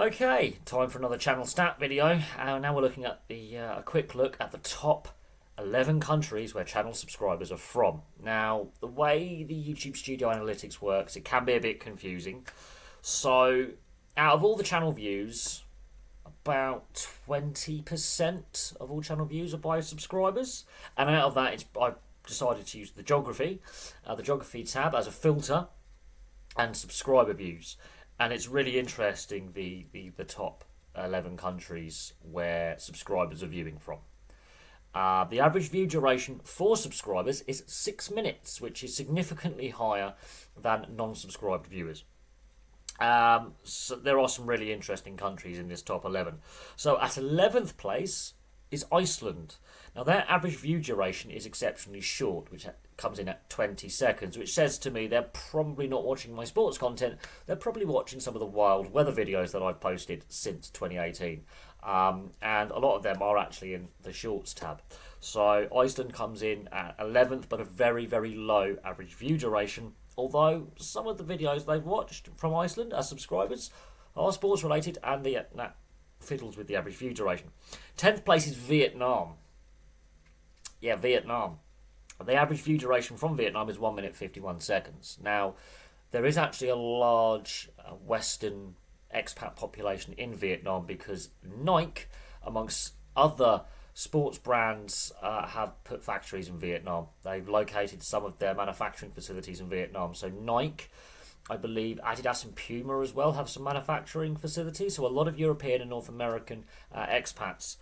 Okay, time for another channel stat video. Now we're looking at a quick look at the top 11 countries where channel subscribers are from. Now, the way the YouTube Studio Analytics works, it can be a bit confusing. So, out of all the channel views, about 20% of all channel views are by subscribers. And out of that, I've decided to use the geography tab as a filter and subscriber views. And it's really interesting the top 11 countries where subscribers are viewing from. The average view duration for subscribers is 6 minutes, which is significantly higher than non-subscribed viewers. So there are some really interesting countries in this top 11. So at 11th place is Iceland. Now their average view duration is exceptionally short, which comes in at 20 seconds, which says to me they're probably not watching my sports content. They're probably watching some of the wild weather videos that I've posted since 2018. And a lot of them are actually in the Shorts tab. So Iceland comes in at 11th, but a very, very low average view duration. Although some of the videos they've watched from Iceland as subscribers are sports related, and that fiddles with the average view duration. 10th place is Vietnam. Yeah, Vietnam. The average view duration from Vietnam is 1 minute 51 seconds. Now, there is actually a large Western expat population in Vietnam because Nike, amongst other sports brands, have put factories in Vietnam. They've located some of their manufacturing facilities in Vietnam. So Nike, I believe Adidas and Puma as well have some manufacturing facilities. So a lot of European and North American expats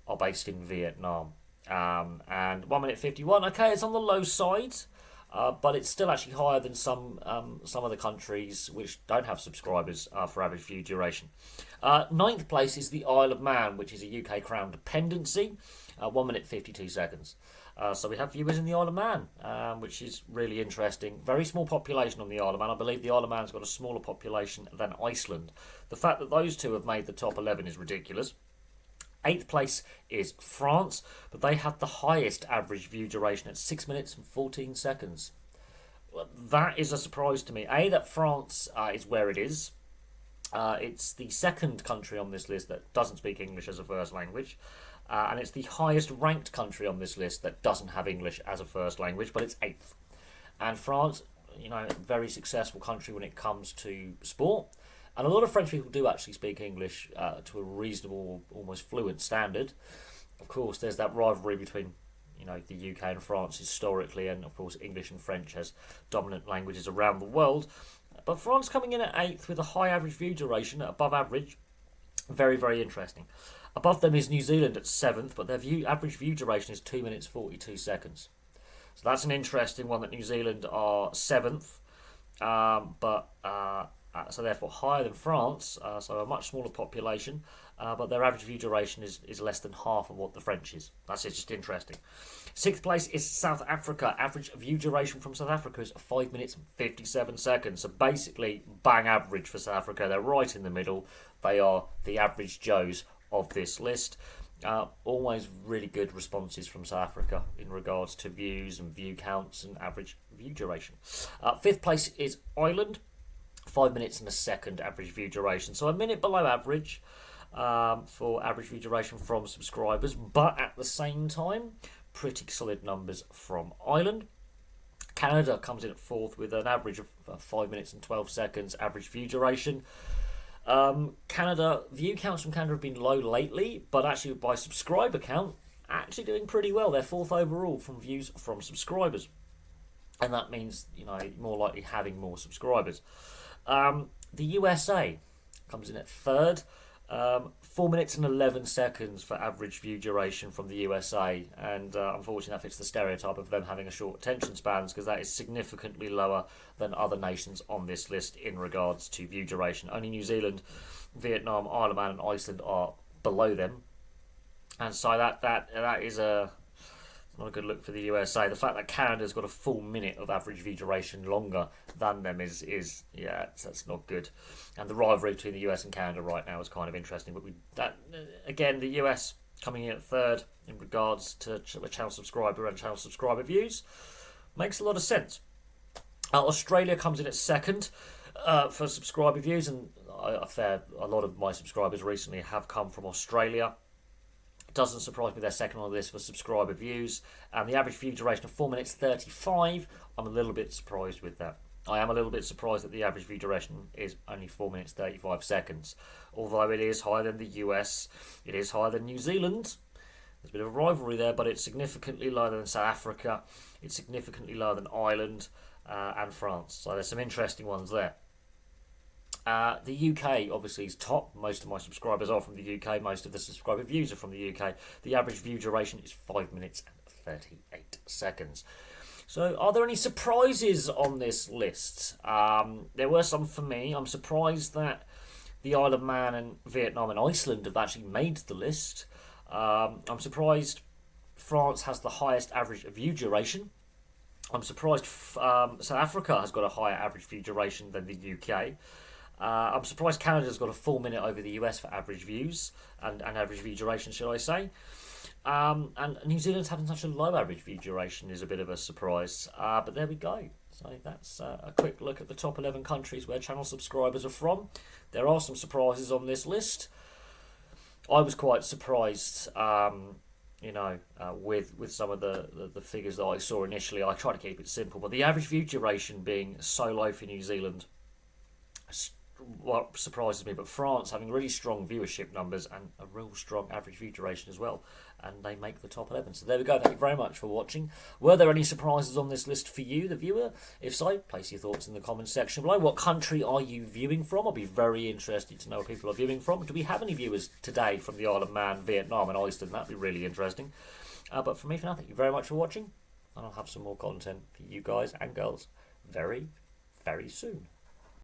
are based in Vietnam. And 1 minute 51, okay, it's on the low side, but it's still actually higher than some other countries which don't have subscribers for average view duration. 9th place is the Isle of Man, which is a UK Crown dependency, 1 minute 52 seconds. So we have viewers in the Isle of Man, which is really interesting. Very small population on the Isle of Man. I believe the Isle of Man's got a smaller population than Iceland. The fact that those two have made the top 11 is ridiculous. 8th place is France, but they have the highest average view duration at 6 minutes and 14 seconds. Well, that is a surprise to me. That France is where it is. It's the second country on this list that doesn't speak English as a first language. And it's the highest ranked country on this list that doesn't have English as a first language, but it's 8th. And France, very successful country when it comes to sport. And a lot of French people do actually speak English to a reasonable, almost fluent standard. Of course, there's that rivalry between, the UK and France historically, and of course English and French as dominant languages around the world. But France coming in at 8th with a high average view duration, above average, very, very interesting. Above them is New Zealand at 7th, but their average view duration is 2 minutes 42 seconds. So that's an interesting one, that New Zealand are 7th, so therefore higher than France, so a much smaller population, but their average view duration is less than half of what the French is. That's just interesting. 6th place is South Africa. Average view duration from South Africa is 5 minutes and 57 seconds. So basically bang average for South Africa. They're right in the middle. They are the average Joes of this list. Always really good responses from South Africa in regards to views and view counts and average view duration. 5th place is Ireland. 5 minutes and a second average view duration. So a minute below average for average view duration from subscribers, but at the same time, pretty solid numbers from Ireland. Canada comes in at 4th with an average of 5 minutes and 12 seconds average view duration. View counts from Canada have been low lately, but actually by subscriber count, actually doing pretty well. They're 4th overall from views from subscribers. And that means, more likely having more subscribers. The USA comes in at 3rd, 4 minutes and 11 seconds for average view duration from the USA, and unfortunately that fits the stereotype of them having a short attention spans, because that is significantly lower than other nations on this list in regards to view duration. Only New Zealand, Vietnam, Isle of Man and Iceland are below them, and so that is not a good look for the USA. The fact that Canada's got a full minute of average view duration longer than them is that's not good. And the rivalry between the US and Canada right now is kind of interesting. But again, the US coming in at 3rd in regards to channel subscriber and channel subscriber views makes a lot of sense. Australia comes in at 2nd for subscriber views, and a lot of my subscribers recently have come from Australia. Doesn't surprise me they're second on the list for subscriber views, and the average view duration of 4 minutes 35. I'm a little bit surprised with that. I am a little bit surprised that the average view duration is only 4 minutes 35 seconds. Although it is higher than the US, it is higher than New Zealand. There's a bit of a rivalry there, but it's significantly lower than South Africa. It's significantly lower than Ireland and France. So there's some interesting ones there. The UK obviously is top. Most of my subscribers are from the UK. Most of the subscriber views are from the UK. The average view duration is 5 minutes and 38 seconds. So are there any surprises on this list? There were some for me. I'm surprised that the Isle of Man and Vietnam and Iceland have actually made the list. I'm surprised France has the highest average view duration. I'm surprised South Africa has got a higher average view duration than the UK. I'm surprised Canada's got a full minute over the US for average views and average view duration, should I say. And New Zealand's having such a low average view duration is a bit of a surprise. But there we go. So that's a quick look at the top 11 countries where channel subscribers are from. There are some surprises on this list. I was quite surprised, with some of the figures that I saw initially. I try to keep it simple, but the average view duration being so low for New Zealand, what surprises me, but France having really strong viewership numbers and a real strong average view duration as well, and they make the top 11. So there we go. Thank you very much for watching. Were there any surprises on this list for you, the viewer? If so, place your thoughts in the comments section below. What country are you viewing from? I'll be very interested to know where people are viewing from. Do we have any viewers today from the Isle of Man, Vietnam and Iceland? That'd be really interesting. But for me, for now, thank you very much for watching, and I'll have some more content for you guys and girls very, very soon.